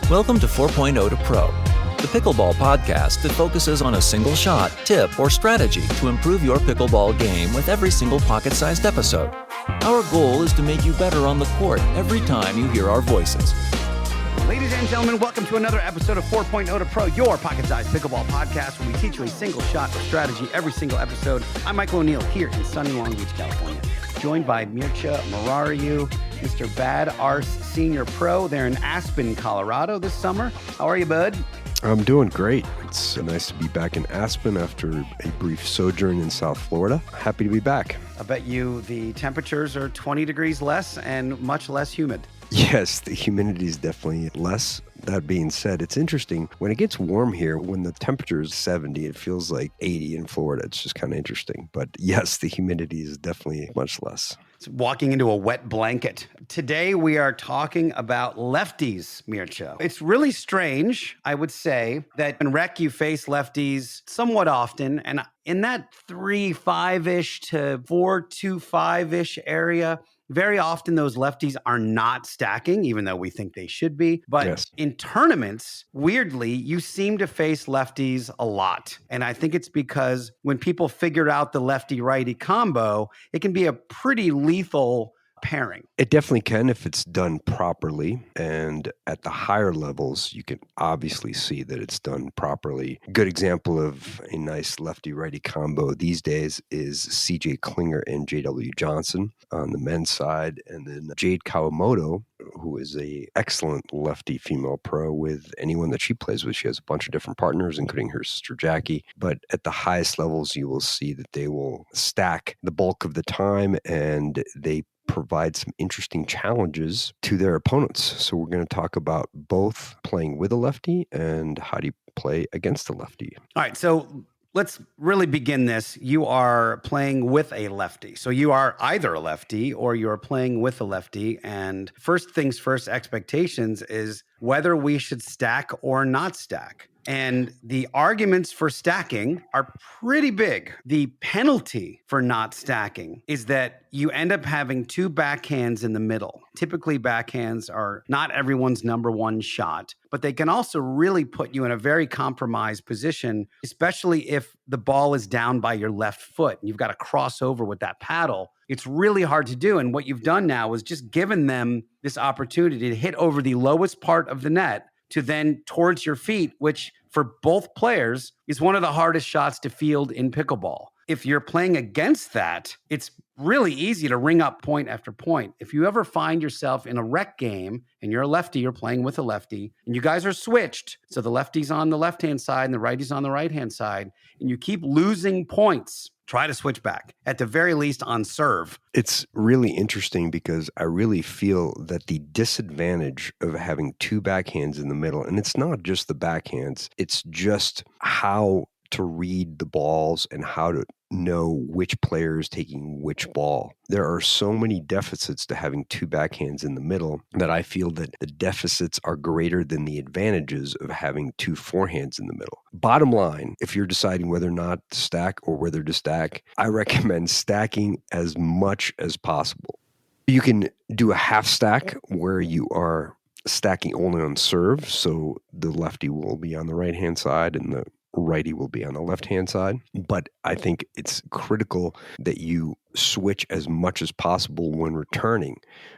Welcome to 4.0 to Pro, the pickleball podcast that focuses on a single shot, tip, or strategy to improve your pickleball game with every single pocket-sized episode. Our goal is to make you better on the court every time you hear our voices. Ladies and gentlemen, welcome to another episode of 4.0 to Pro, your pocket-sized pickleball podcast where we teach you a single shot or strategy every single episode. I'm Michael O'Neill here in sunny Long Beach, California, joined by Mircea Marariu, Mr. Bad Arse Senior Pro. They're in Aspen, Colorado this summer. How are you, bud? I'm doing great. It's nice to be back in Aspen after a brief sojourn in South Florida. Happy to be back. I bet you the temperatures are 20 degrees less and much less humid. Yes, the humidity is definitely less. That being said, it's interesting. When it gets warm here, when the temperature is 70, it feels like 80 in Florida. It's just kind of interesting. But yes, the humidity is definitely much less. It's walking into a wet blanket. Today, we are talking about lefties, Mircea. It's really strange, I would say, that in rec you face lefties somewhat often. And in that 3-5-ish to 4-2-5-ish area, very often those lefties are not stacking, even though we think they should be. But yes, in tournaments, weirdly, you seem to face lefties a lot. And I think it's because when people figure out the lefty-righty combo, it can be a pretty lethal pairing. it definitely can if it's done properly. And at the higher levels, you can obviously see that it's done properly. Good example of a nice lefty-righty combo these days is CJ Klinger and JW Johnson on the men's side. And then Jade Kawamoto, who is a excellent lefty female pro with anyone that she plays with. She has a bunch of different partners, including her sister Jackie. But at the highest levels, you will see that they will stack the bulk of the time, and they provide some interesting challenges to their opponents. So we're going to talk about both playing with a lefty and how do you play against a lefty. All right, so let's really begin this. You are playing with a lefty. So you are either a lefty or you're playing with a lefty. And first things first, expectations is whether we should stack or not stack. And the arguments for stacking are pretty big. The penalty for not stacking is that you end up having two backhands in the middle. Typically, backhands are not everyone's number one shot, but they can also really put you in a very compromised position, especially if the ball is down by your left foot and you've got to cross over with that paddle. It's really hard to do. And what you've done now is just given them this opportunity to hit over the lowest part of the net to then towards your feet, which for both players is one of the hardest shots to field in pickleball. If you're playing against that, it's really easy to ring up point after point. If you ever find yourself in a rec game and you're a lefty, you're playing with a lefty, and you guys are switched, so the lefty's on the left-hand side and the righty's on the right-hand side, and you keep losing points, try to switch back, at the very least on serve. It's really interesting because I really feel that the disadvantage of having two backhands in the middle, and it's not just the backhands, it's just how to read the balls and how to know which player is taking which ball. There are so many deficits to having two backhands in the middle that I feel that the deficits are greater than the advantages of having two forehands in the middle. Bottom line, if you're deciding whether or not to stack or whether to stack, I recommend stacking as much as possible. You can do a half stack where you are stacking only on serve, so the lefty will be on the right-hand side and the righty will be on the left-hand side. But I think it's critical that you switch as much as possible when returning.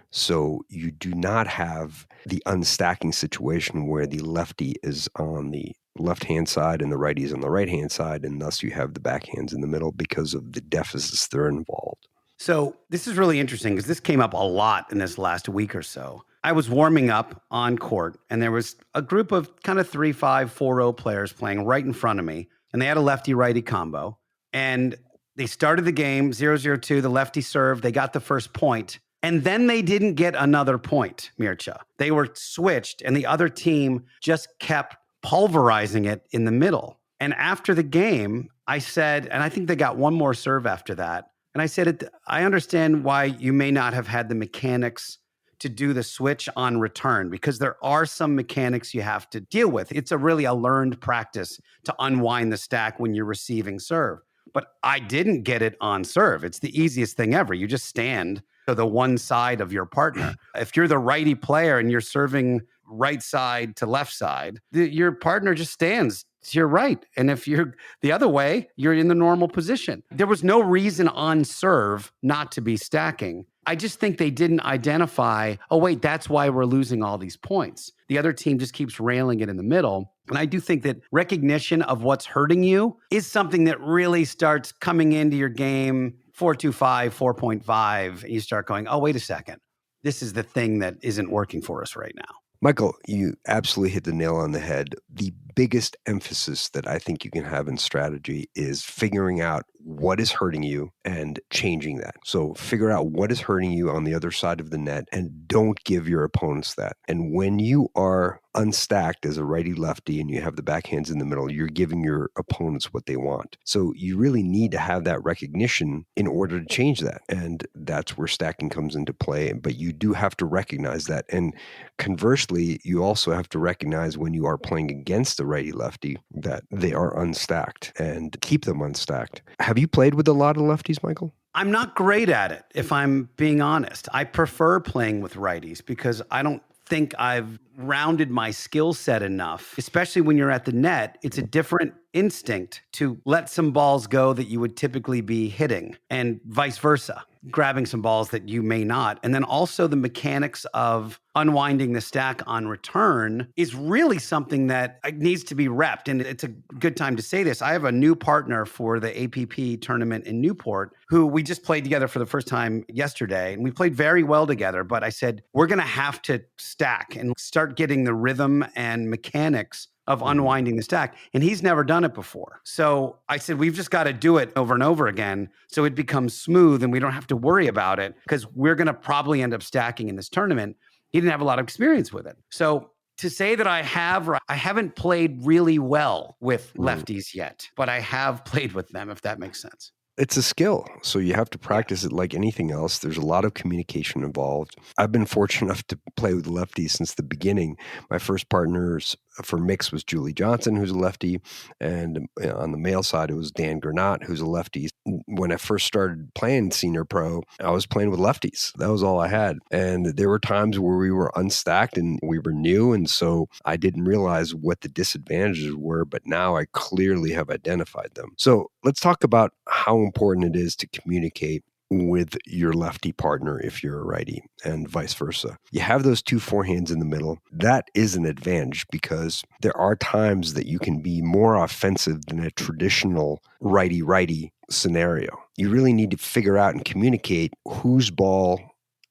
So you do not have the unstacking situation where the lefty is on the left-hand side and the righty is on the right-hand side, and thus you have the backhands in the middle because of the deficits that are involved. So this is really interesting because this came up a lot in this last week or so. I was warming up on court, and there was a group of kind of 3-5, 4-0 players playing right in front of me, and they had a lefty-righty combo. And they started the game 0-0-2, the lefty served, they got the first point, and then they didn't get another point, Mircea. They were switched, and the other team just kept pulverizing it in the middle. And after the game, I said, and I think they got one more serve after that, and I said, I understand why you may not have had the mechanics to do the switch on return, because there are some mechanics you have to deal with. It's a learned practice to unwind the stack when you're receiving serve. But I didn't get it on serve. It's the easiest thing ever. You just stand to the one side of your partner. If you're the righty player and you're serving right side to left side, your partner just stands to your right. And if you're the other way, you're in the normal position. There was no reason on serve not to be stacking. I just think they didn't identify, oh, wait, that's why we're losing all these points. The other team just keeps railing it in the middle. And I do think that recognition of what's hurting you is something that really starts coming into your game 4.25, 4.5. And you start going, oh, wait a second. This is the thing that isn't working for us right now. Michael, you absolutely hit the nail on the head. The biggest emphasis that I think you can have in strategy is figuring out what is hurting you and changing that. So figure out what is hurting you on the other side of the net and don't give your opponents that. And when you are unstacked as a righty lefty and you have the backhands in the middle, you're giving your opponents what they want. So you really need to have that recognition in order to change that. And that's where stacking comes into play. But you do have to recognize that. And conversely, you also have to recognize when you are playing against a righty lefty that they are unstacked and keep them unstacked. Have you played with a lot of lefties, Michael? I'm not great at it, if I'm being honest. I prefer playing with righties because I don't think I've rounded my skill set enough, especially when you're at the net. It's a different instinct to let some balls go that you would typically be hitting and vice versa, grabbing some balls that you may not. And then also the mechanics of unwinding the stack on return is really something that needs to be repped. And it's a good time to say this. I have a new partner for the APP tournament in Newport who we just played together for the first time yesterday. And we played very well together. But I said, we're going to have to stack and start getting the rhythm and mechanics of unwinding the stack. And he's never done it before. So I said, we've just got to do it over and over again so it becomes smooth and we don't have to worry about it because we're going to probably end up stacking in this tournament. He didn't have a lot of experience with it. So to say that I haven't played really well with lefties yet, but I have played with them, if that makes sense. It's a skill, so you have to practice it like anything else. There's a lot of communication involved. I've been fortunate enough to play with lefties since the beginning. My first partners for mix was Julie Johnson, who's a lefty, and on the male side, it was Dan Gernot, who's a lefty. When I first started playing senior pro, I was playing with lefties. That was all I had. And there were times where we were unstacked and we were new, and so I didn't realize what the disadvantages were, but now I clearly have identified them. So let's talk about how important it is to communicate with your lefty partner if you're a righty and vice versa. You have those two forehands in the middle. That is an advantage because there are times that you can be more offensive than a traditional righty-righty scenario. You really need to figure out and communicate whose ball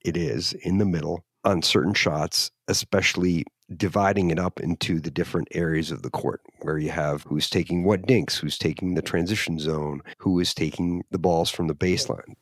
it is in the middle on certain shots, especially dividing it up into the different areas of the court where you have who's taking what dinks, who's taking the transition zone, who is taking the balls from the baseline.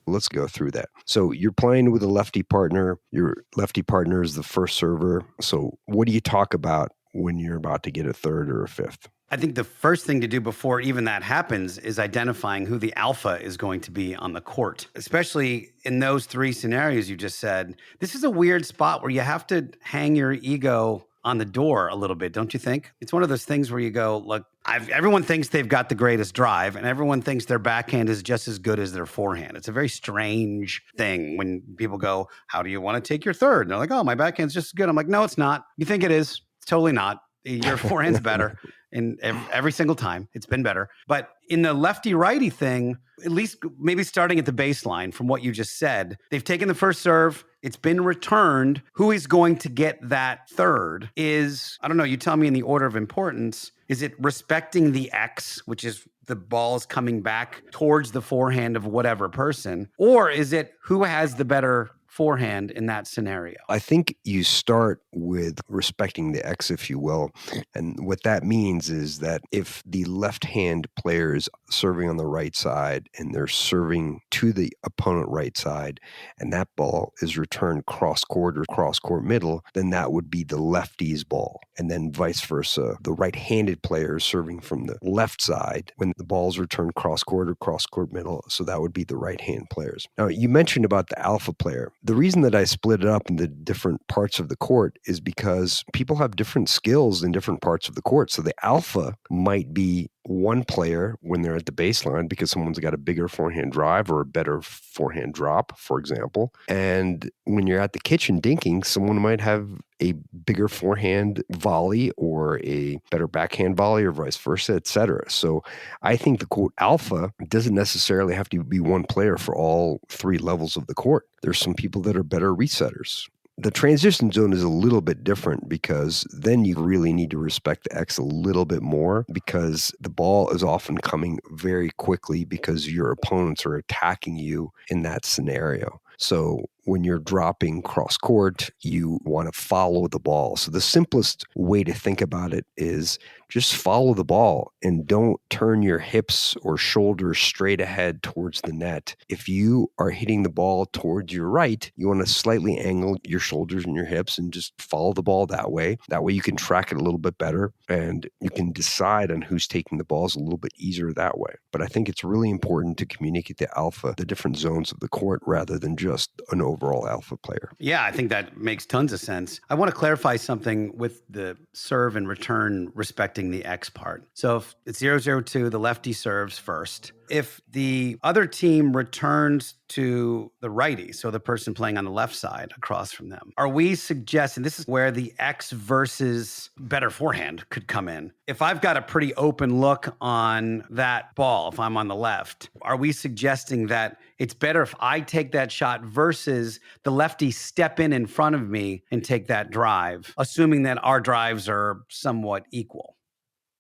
Let's go through that. So you're playing with a lefty partner. Your lefty partner is the first server. So what do you talk about when you're about to get a third or a fifth? I think the first thing to do before even that happens is identifying who the alpha is going to be on the court, especially in those three scenarios you just said. This is a weird spot where you have to hang your ego on the door a little bit, don't you think? It's one of those things where you go, look, everyone thinks they've got the greatest drive and everyone thinks their backhand is just as good as their forehand. It's a very strange thing when people go, how do you want to take your third? And they're like, oh, my backhand's just as good. I'm like, no, it's not. You think it is. It's totally not. Your forehand's better. And every single time it's been better. But in the lefty righty thing, at least maybe starting at the baseline from what you just said, they've taken the first serve. It's been returned. Who is going to get that third is, I don't know, you tell me in the order of importance. Is it respecting the X, which is the ball's coming back towards the forehand of whatever person? Or is it who has the better forehand in that scenario? I think you start with respecting the X, if you will. And what that means is that if the left-hand player is serving on the right side and they're serving to the opponent right side, and that ball is returned cross-court or cross-court middle, then that would be the lefty's ball. And then vice versa. The right-handed player is serving from the left side when the ball's returned cross-court or cross-court middle, so that would be the right-hand players. Now, you mentioned about the alpha player. The reason that I split it up into different parts of the court is because people have different skills in different parts of the court. So the alpha might be one player when they're at the baseline because someone's got a bigger forehand drive or a better forehand drop, for example. And when you're at the kitchen dinking, someone might have a bigger forehand volley or a better backhand volley or vice versa, etc. So I think the quote alpha doesn't necessarily have to be one player for all three levels of the court. There's some people that are better resetters. The transition zone is a little bit different because then you really need to respect the X a little bit more because the ball is often coming very quickly because your opponents are attacking you in that scenario. So when you're dropping cross court, you want to follow the ball. So the simplest way to think about it is just follow the ball and don't turn your hips or shoulders straight ahead towards the net. If you are hitting the ball towards your right, you want to slightly angle your shoulders and your hips and just follow the ball that way. That way you can track it a little bit better and you can decide on who's taking the balls a little bit easier that way. But I think it's really important to communicate the alpha, the different zones of the court, rather than just an overall alpha player. Yeah, I think that makes tons of sense. I want to clarify something with the serve and return respecting the X part. So if it's 0-0-2, the lefty serves first. If the other team returns to the righty, so the person playing on the left side across from them, are we suggesting, this is where the X versus better forehand could come in. If I've got a pretty open look on that ball, if I'm on the left, are we suggesting that it's better if I take that shot versus the lefty step in front of me and take that drive, assuming that our drives are somewhat equal?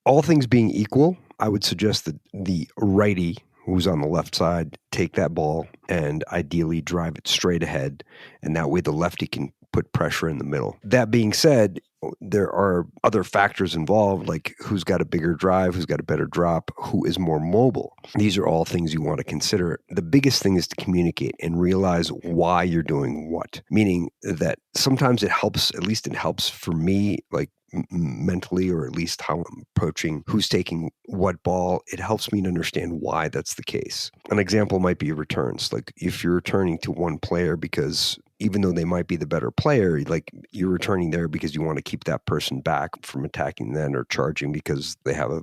All things being equal, I would suggest that the righty who's on the left side take that ball and ideally drive it straight ahead. And that way the lefty can put pressure in the middle. That being said, there are other factors involved, like who's got a bigger drive, who's got a better drop, who is more mobile. These are all things you want to consider. The biggest thing is to communicate and realize why you're doing what. Meaning that sometimes it helps, at least it helps for me, like mentally, or at least how I'm approaching who's taking what ball. It helps me to understand why that's the case. An example might be returns. Like if you're returning to one player because even though they might be the better player, like you're returning there because you want to keep that person back from attacking them or charging because they have a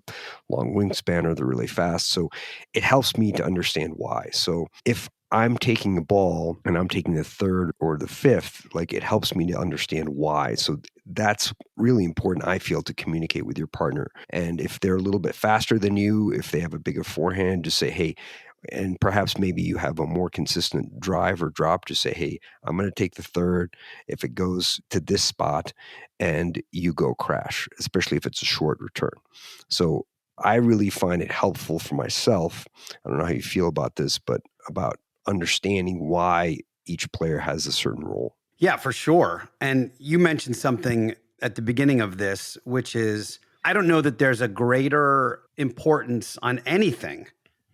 long wingspan or they're really fast. So it helps me to understand why. So if I'm taking a ball and I'm taking the third or the fifth, like it helps me to understand why. So that's really important, I feel, to communicate with your partner. And if they're a little bit faster than you, if they have a bigger forehand, just say, hey, and perhaps maybe you have a more consistent drive or drop, just say, hey, I'm going to take the third if it goes to this spot, and you go crash, especially if it's a short return. So I really find it helpful for myself. I don't know how you feel about this, but about understanding why each player has a certain role. Yeah, for sure. And you mentioned something at the beginning of this, which is, I don't know that there's a greater importance on anything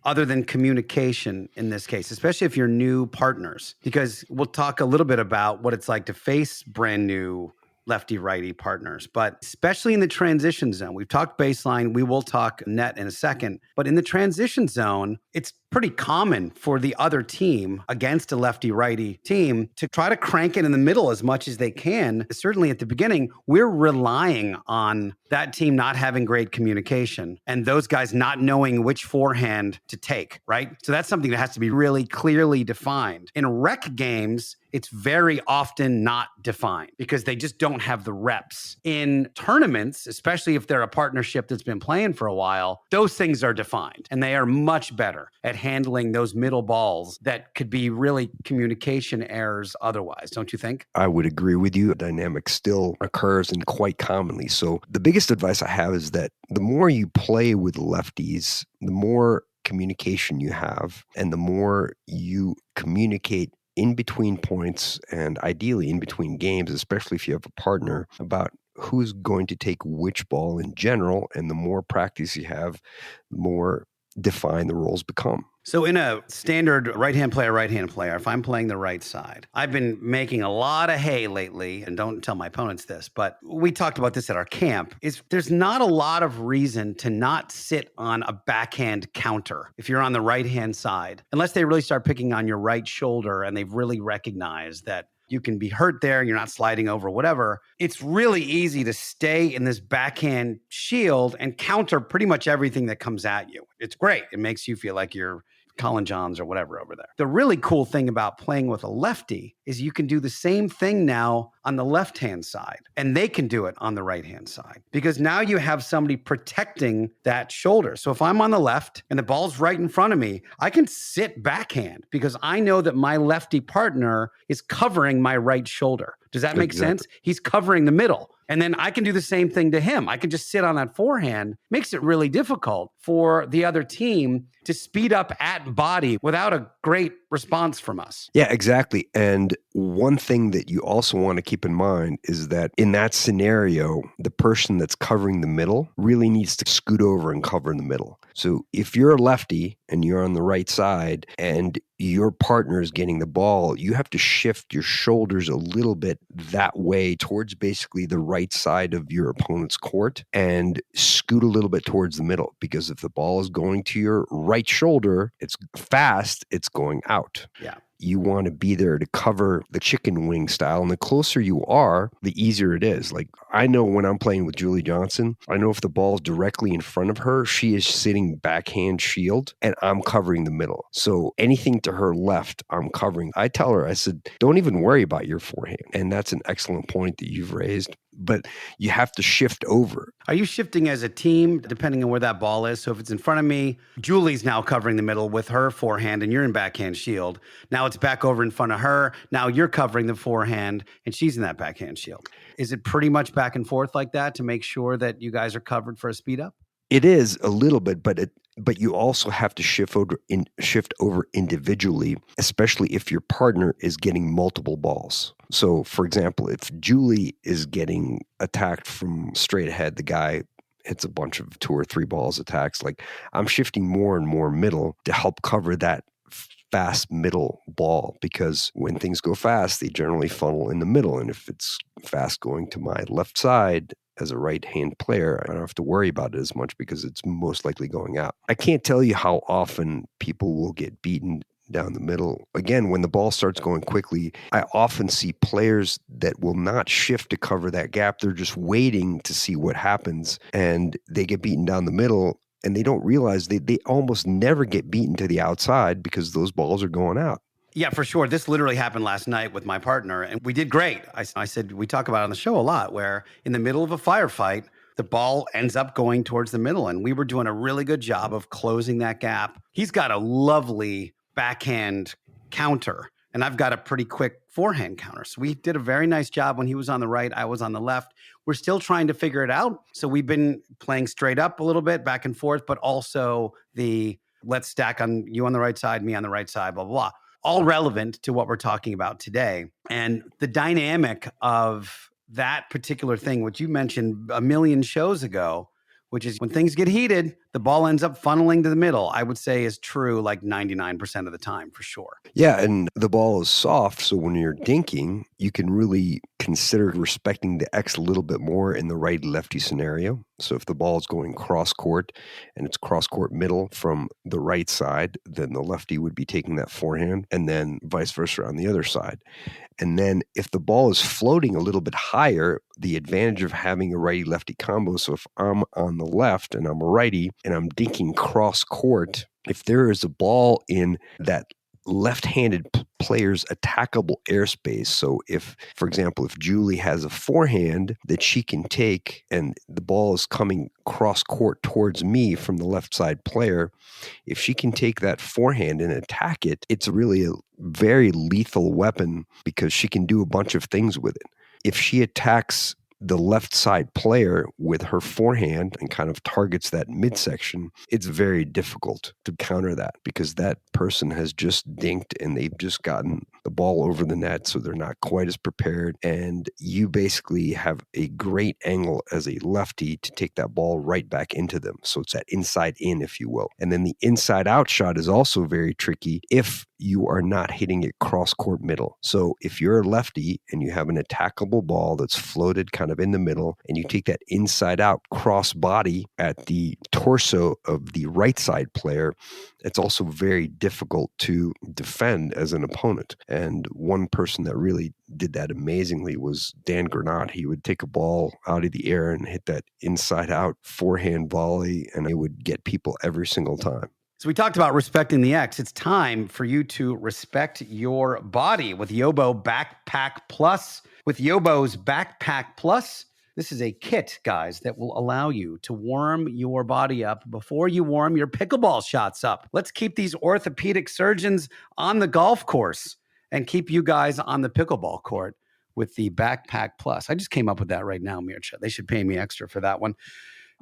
other than communication in this case, especially if you're new partners, because we'll talk a little bit about what it's like to face brand new lefty-righty partners, but especially in the transition zone. We've talked baseline, we will talk net in a second, but in the transition zone, it's pretty common for the other team against a lefty-righty team to try to crank it in the middle as much as they can. Certainly at the beginning, we're relying on that team not having great communication and those guys not knowing which forehand to take, right? So that's something that has to be really clearly defined. In rec games, it's very often not defined because they just don't have the reps. In tournaments, especially if they're a partnership that's been playing for a while, those things are defined and they are much better at handling those middle balls that could be really communication errors otherwise, don't you think? I would agree with you. The dynamic still occurs and quite commonly. So the biggest advice I have is that the more you play with lefties, the more communication you have and the more you communicate in between points and ideally in between games, especially if you have a partner, about who's going to take which ball in general. And the more practice you have, the more defined the roles become. So in a standard right-hand player, if I'm playing the right side, I've been making a lot of hay lately, and don't tell my opponents this, but we talked about this at our camp, is there's not a lot of reason to not sit on a backhand counter if you're on the right-hand side, unless they really start picking on your right shoulder and they've really recognized that you can be hurt there, you're not sliding over, whatever. It's really easy to stay in this backhand shield and counter pretty much everything that comes at you. It's great. It makes you feel like you're Colin Johns or whatever over there. The really cool thing about playing with a lefty is you can do the same thing now on the left-hand side, and they can do it on the right-hand side because now you have somebody protecting that shoulder. So if I'm on the left and the ball's right in front of me, I can sit backhand because I know that my lefty partner is covering my right shoulder. Does that make sense? He's covering the middle. And then I can do the same thing to him. I can just sit on that forehand. Makes it really difficult for the other team to speed up at body without a great response from us. Yeah, exactly. And one thing that you also want to keep in mind is that in that scenario, the person that's covering the middle really needs to scoot over and cover in the middle. So if you're a lefty and you're on the right side and your partner is getting the ball, you have to shift your shoulders a little bit that way towards basically the right side of your opponent's court and scoot a little bit towards the middle, because if the ball is going to your right shoulder, it's fast, it's going out. Yeah. You want to be there to cover the chicken wing style. And the closer you are, the easier it is. Like, I know when I'm playing with Julie Johnson, I know if the ball is directly in front of her, she is sitting backhand shield and I'm covering the middle. So anything to her left, I'm covering. I tell her, I said, don't even worry about your forehand. And that's an excellent point that you've raised. But you have to shift over. Are you shifting as a team, depending on where that ball is? So if it's in front of me, Julie's now covering the middle with her forehand and you're in backhand shield. Now it's back over in front of her. Now you're covering the forehand and she's in that backhand shield. Is it pretty much back and forth like that to make sure that you guys are covered for a speed up? It is a little bit, but you also have to shift over individually, especially if your partner is getting multiple balls. So, for example, if Julie is getting attacked from straight ahead, the guy hits a bunch of 2 or 3 balls attacks. Like, I'm shifting more and more middle to help cover that fast middle ball, because when things go fast, they generally funnel in the middle. And if it's fast going to my left side, as a right-hand player, I don't have to worry about it as much because it's most likely going out. I can't tell you how often people will get beaten down the middle. Again, when the ball starts going quickly, I often see players that will not shift to cover that gap. They're just waiting to see what happens, and they get beaten down the middle, and they don't realize they almost never get beaten to the outside because those balls are going out. Yeah, for sure. This literally happened last night with my partner, and we did great. I said, we talk about it on the show a lot, where in the middle of a firefight, the ball ends up going towards the middle, and we were doing a really good job of closing that gap. He's got a lovely backhand counter, and I've got a pretty quick forehand counter. So we did a very nice job when he was on the right, I was on the left. We're still trying to figure it out. So we've been playing straight up a little bit, back and forth, but also the let's stack on you on the right side, me on the right side, blah, blah, blah. All relevant to what we're talking about today. And the dynamic of that particular thing, which you mentioned a million shows ago, which is when things get heated, the ball ends up funneling to the middle, I would say is true like 99% of the time for sure. Yeah, and the ball is soft, so when you're dinking, you can really consider respecting the X a little bit more in the right-lefty scenario. So if the ball is going cross-court and it's cross-court middle from the right side, then the lefty would be taking that forehand, and then vice versa on the other side. And then if the ball is floating a little bit higher, the advantage of having a righty-lefty combo, so if I'm on the left and I'm a righty and I'm dinking cross-court, if there is a ball in that left-handed player's attackable airspace. So if, for example, if Julie has a forehand that she can take and the ball is coming cross-court towards me from the left side player, if she can take that forehand and attack it, it's really a very lethal weapon because she can do a bunch of things with it. If she attacks the left side player with her forehand and kind of targets that midsection, it's very difficult to counter that because that person has just dinked and they've just gotten the ball over the net, so they're not quite as prepared. And you basically have a great angle as a lefty to take that ball right back into them. So it's that inside in, if you will. And then the inside out shot is also very tricky if you are not hitting it cross court middle. So if you're a lefty and you have an attackable ball that's floated kind kind of in the middle, and you take that inside out cross body at the torso of the right side player, it's also very difficult to defend as an opponent. And one person that really did that amazingly was Dan Granat. He would take a ball out of the air and hit that inside out forehand volley, and it would get people every single time. So we talked about respecting the X. It's time for you to respect your body with Yobo Backpack Plus. With Yobo's Backpack Plus, this is a kit, guys, that will allow you to warm your body up before you warm your pickleball shots up. Let's keep these orthopedic surgeons on the golf course and keep you guys on the pickleball court with the Backpack Plus. I just came up with that right now, Mircea. They should pay me extra for that one.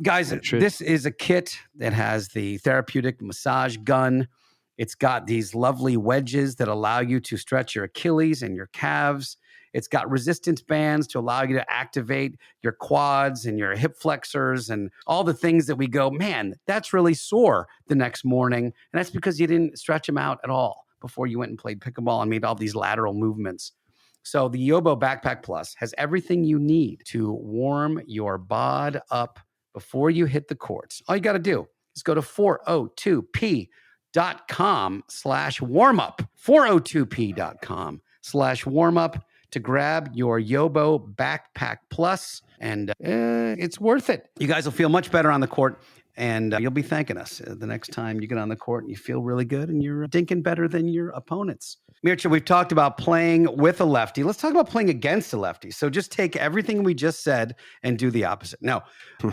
Guys, this is a kit that has the therapeutic massage gun. It's got these lovely wedges that allow you to stretch your Achilles and your calves. It's got resistance bands to allow you to activate your quads and your hip flexors and all the things that we go, man, that's really sore the next morning. And that's because you didn't stretch them out at all before you went and played pickleball and made all these lateral movements. So the Yobo Backpack Plus has everything you need to warm your bod up before you hit the courts. All you got to do is go to 402p.com/warmup, 402p.com/warmup to grab your Yobo Backpack Plus, and it's worth it. You guys will feel much better on the court, and you'll be thanking us the next time you get on the court and you feel really good and you're dinking better than your opponents. Mircea, we've talked about playing with a lefty. Let's talk about playing against a lefty. So just take everything we just said and do the opposite. Now,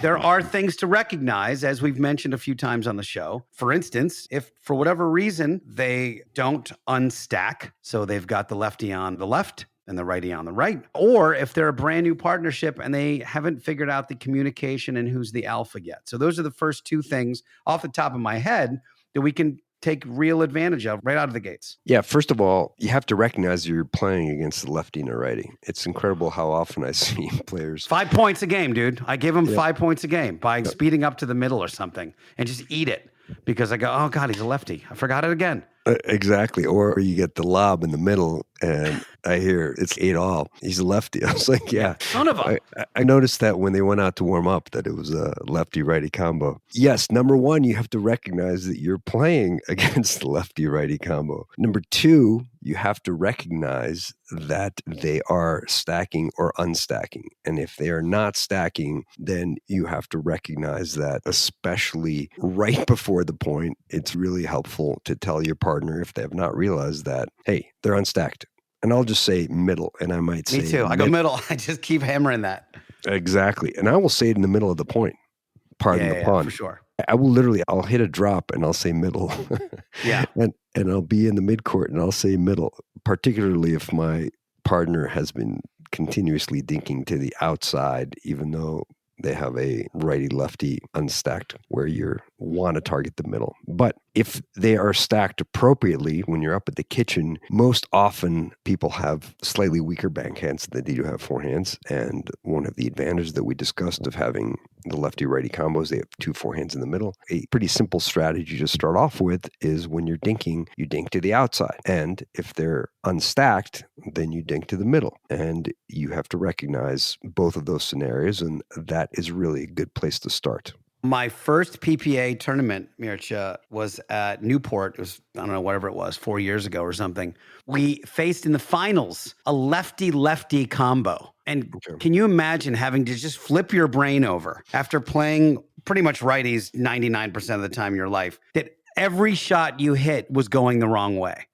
there are things to recognize, as we've mentioned a few times on the show. For instance, if for whatever reason they don't unstack, so they've got the lefty on the left and the righty on the right, or if they're a brand new partnership and they haven't figured out the communication and who's the alpha yet. So those are the first two things off the top of my head that we can take real advantage of right out of the gates. Yeah, first of all, you have to recognize you're playing against a lefty and a righty. It's incredible how often I see players. 5 points a game, dude. I give them 5 points a game by speeding up to the middle or something and just eat it because I go, oh God, he's a lefty. I forgot it again. Exactly. Or you get the lob in the middle and I hear it's 8-all. He's a lefty. I was like, yeah. Son of a. I noticed that when they went out to warm up that it was a lefty-righty combo. Yes, number one, you have to recognize that you're playing against the lefty-righty combo. Number two, you have to recognize that they are stacking or unstacking. And if they are not stacking, then you have to recognize that, especially right before the point, it's really helpful to tell your partner if they have not realized that, hey, they're unstacked. And I'll just say middle, and I might say... Me too. I go middle. I just keep hammering that. Exactly. And I will say it in the middle of the point. Pardon the pun. For sure. I'll hit a drop and I'll say middle. Yeah. And I'll be in the midcourt and I'll say middle, particularly if my partner has been continuously dinking to the outside, even though they have a righty-lefty unstacked where you want to target the middle. But if they are stacked appropriately when you're up at the kitchen, most often people have slightly weaker backhands than they do have forehands. And one of the advantages that we discussed of having the lefty-righty combos, they have two forehands in the middle. A pretty simple strategy to start off with is when you're dinking, you dink to the outside. And if they're unstacked, then you dink to the middle. And you have to recognize both of those scenarios, and that is really a good place to start. My first PPA tournament, Mircea, was at Newport. It was, I don't know, whatever it was, 4 years ago or something. We faced in the finals a lefty-lefty combo. And Can you imagine having to just flip your brain over after playing pretty much righties 99% of the time in your life, that every shot you hit was going the wrong way?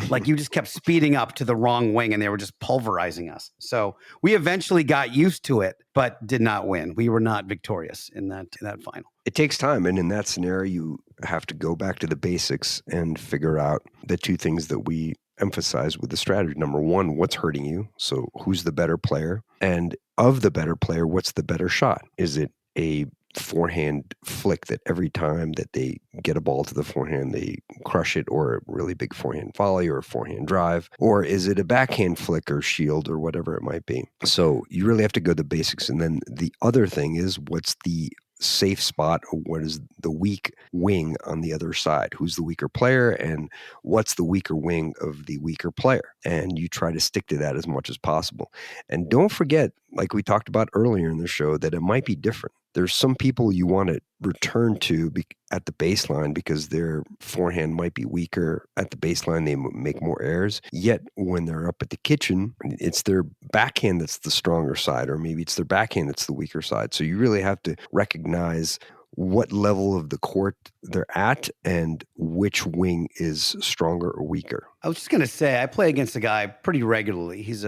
Like you just kept speeding up to the wrong wing and they were just pulverizing us. So we eventually got used to it, but did not win. We were not victorious in that final. It takes time. And in that scenario, you have to go back to the basics and figure out the two things that we emphasize with the strategy. Number one, what's hurting you? So who's the better player? And of the better player, what's the better shot? Is it a forehand flick that every time that they get a ball to the forehand, they crush it, or a really big forehand volley or a forehand drive? Or is it a backhand flick or shield or whatever it might be? So you really have to go to the basics. And then the other thing is, what's the safe spot, or what is the weak wing on the other side? Who's the weaker player, and what's the weaker wing of the weaker player? And you try to stick to that as much as possible. And don't forget, like we talked about earlier in the show, that it might be different. There's some people you want to return to at the baseline because their forehand might be weaker at the baseline. They make more errors. Yet when they're up at the kitchen, it's their backhand that's the stronger side, or maybe it's their backhand that's the weaker side. So you really have to recognize what level of the court they're at and which wing is stronger or weaker. I was just going to say, I play against a guy pretty regularly. He's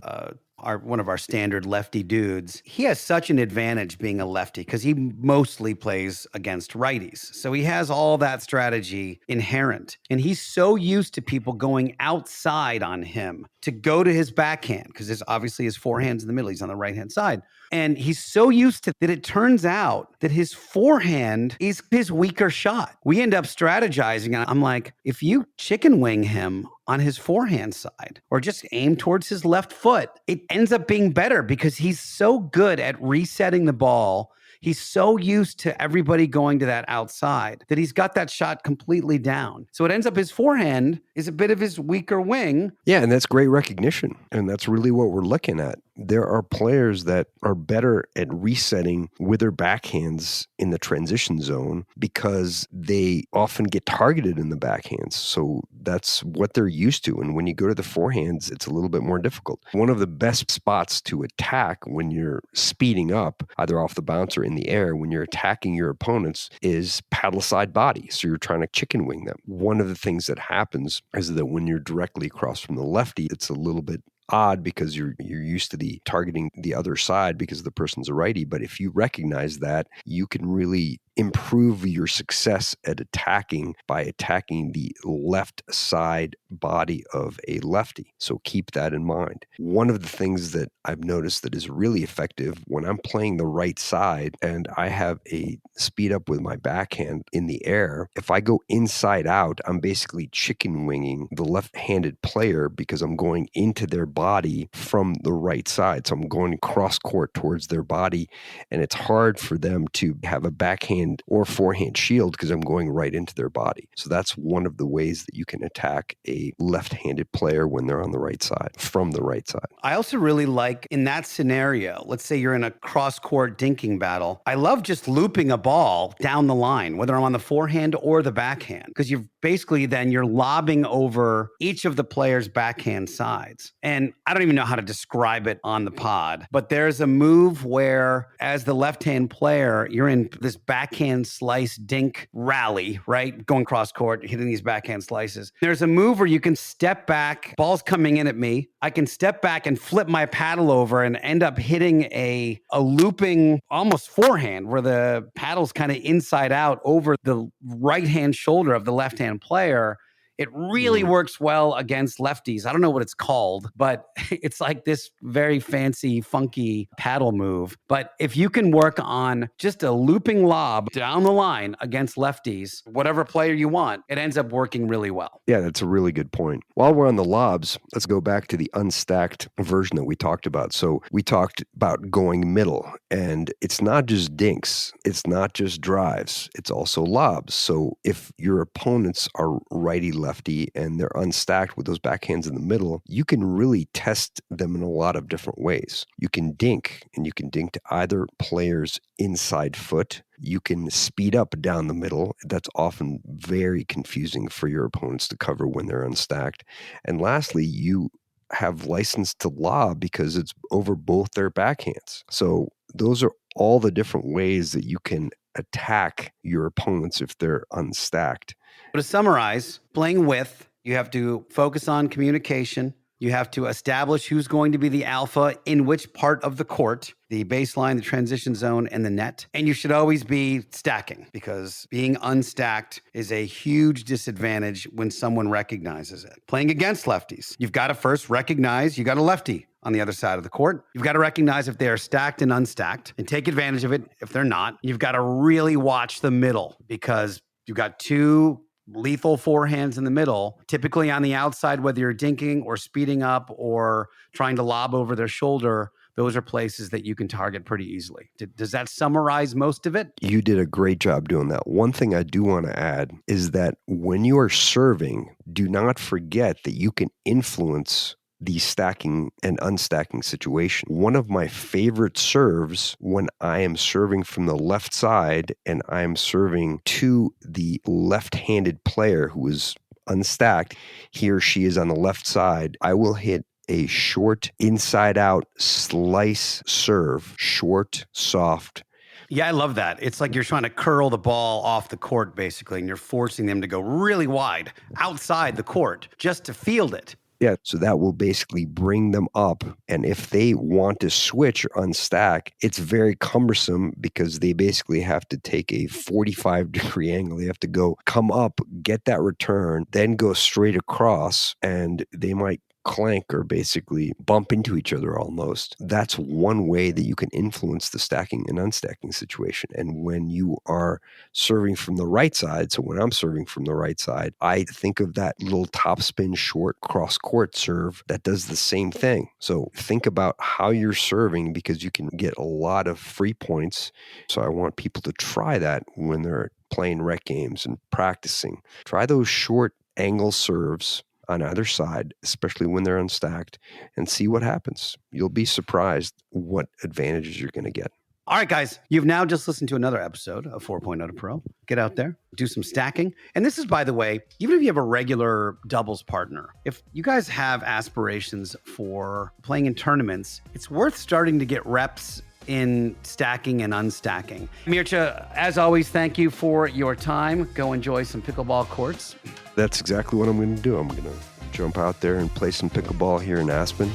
one of our standard lefty dudes. He has such an advantage being a lefty because he mostly plays against righties. So he has all that strategy inherent. And he's so used to people going outside on him to go to his backhand because there's obviously his forehand's in the middle. He's on the right-hand side. And he's so used to that it turns out that his forehand is his weaker shot. We end up strategizing. And I'm like, if you chicken wing him on his forehand side or just aim towards his left foot, it ends up being better because he's so good at resetting the ball. He's so used to everybody going to that outside that he's got that shot completely down. So it ends up his forehand is a bit of his weaker wing. Yeah, and that's great recognition. And that's really what we're looking at. There are players that are better at resetting with their backhands in the transition zone because they often get targeted in the backhands. So that's what they're used to. And when you go to the forehands, it's a little bit more difficult. One of the best spots to attack when you're speeding up, either off the bounce or in the air, when you're attacking your opponents, is paddle side body. So you're trying to chicken wing them. One of the things that happens is that when you're directly across from the lefty, it's a little bit odd because you're used to the targeting the other side because the person's a righty. But if you recognize that, you can really improve your success at attacking by attacking the left side body of a lefty. So keep that in mind. One of the things that I've noticed that is really effective when I'm playing the right side and I have a speed up with my backhand in the air, if I go inside out, I'm basically chicken winging the left-handed player because I'm going into their body from the right side. So I'm going cross court towards their body, and it's hard for them to have a backhand or forehand shield because I'm going right into their body. So that's one of the ways that you can attack a left-handed player when they're on the right side, from the right side. I also really like in that scenario, let's say you're in a cross-court dinking battle. I love just looping a ball down the line, whether I'm on the forehand or the backhand, because you've basically then you're lobbing over each of the player's backhand sides. And I don't even know how to describe it on the pod, but there's a move where as the left-hand player, you're in this backhand slice dink rally, right? Going cross court, hitting these backhand slices. There's a move where you can step back, ball's coming in at me. I can step back and flip my paddle over and end up hitting a looping almost forehand where the paddle's kind of inside out over the right-hand shoulder of the left-hand player. It really works well against lefties. I don't know what it's called, but it's like this very fancy, funky paddle move. But if you can work on just a looping lob down the line against lefties, whatever player you want, it ends up working really well. Yeah, that's a really good point. While we're on the lobs, let's go back to the unstacked version that we talked about. So we talked about going middle, and it's not just dinks. It's not just drives. It's also lobs. So if your opponents are righty-lefty and they're unstacked with those backhands in the middle, you can really test them in a lot of different ways. You can dink, and you can dink to either player's inside foot. You can speed up down the middle. That's often very confusing for your opponents to cover when they're unstacked. And lastly, you have license to lob because it's over both their backhands. So those are all the different ways that you can attack your opponents if they're unstacked. But to summarize, playing with, you have to focus on communication. You have to establish who's going to be the alpha in which part of the court, the baseline, the transition zone, and the net. And you should always be stacking because being unstacked is a huge disadvantage when someone recognizes it. Playing against lefties, you've got to first recognize you got a lefty on the other side of the court. You've got to recognize if they are stacked and unstacked and take advantage of it if they're not. You've got to really watch the middle because you've got two lethal forehands in the middle, typically on the outside, whether you're dinking or speeding up or trying to lob over their shoulder. those are places that you can target pretty easily. Does that summarize most of it? You did a great job doing that. One thing I do want to add is that when you are serving, do not forget that you can influence the stacking and unstacking situation. One of my favorite serves when I am serving from the left side and I am serving to the left-handed player who is unstacked, he or she is on the left side, I will hit a short inside out slice serve, short, soft. Yeah, I love that. It's like you're trying to curl the ball off the court, basically, and you're forcing them to go really wide outside the court just to field it. Yeah, so that will basically bring them up. And if they want to switch or unstack, it's very cumbersome because they basically have to take a 45-degree angle. They have to come up, get that return, then go straight across, and they might clank or basically bump into each other almost. That's one way that you can influence the stacking and unstacking situation. And when you are serving from the right side, so when I'm serving from the right side, I think of that little topspin short cross court serve that does the same thing. So think about how you're serving because you can get a lot of free points. So I want people to try that when they're playing rec games and practicing. Try those short angle serves on either side, especially when they're unstacked, and see what happens. You'll be surprised what advantages you're going to get. All right, guys, you've now just listened to another episode of 4.0 to Pro. Get out there, do some stacking. And this is, by the way, even if you have a regular doubles partner, if you guys have aspirations for playing in tournaments, it's worth starting to get reps in stacking and unstacking. Mircea, as always, thank you for your time. Go enjoy some pickleball courts. That's exactly what I'm going to do. I'm going to jump out there and play some pickleball here in Aspen,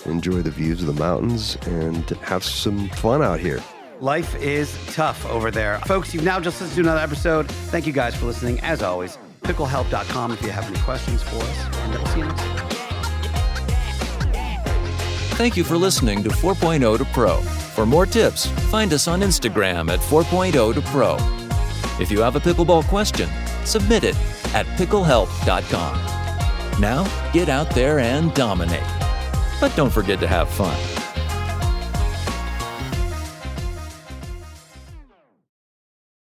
enjoy the views of the mountains, and have some fun out here. Life is tough over there. Folks, you've now just listened to another episode. Thank you guys for listening. As always, picklehelp.com if you have any questions for us. And we'll see you next time. Thank you for listening to 4.0 to Pro. For more tips, find us on Instagram at 4.0 to Pro. If you have a pickleball question, submit it at picklehelp.com. Now, get out there and dominate. But don't forget to have fun.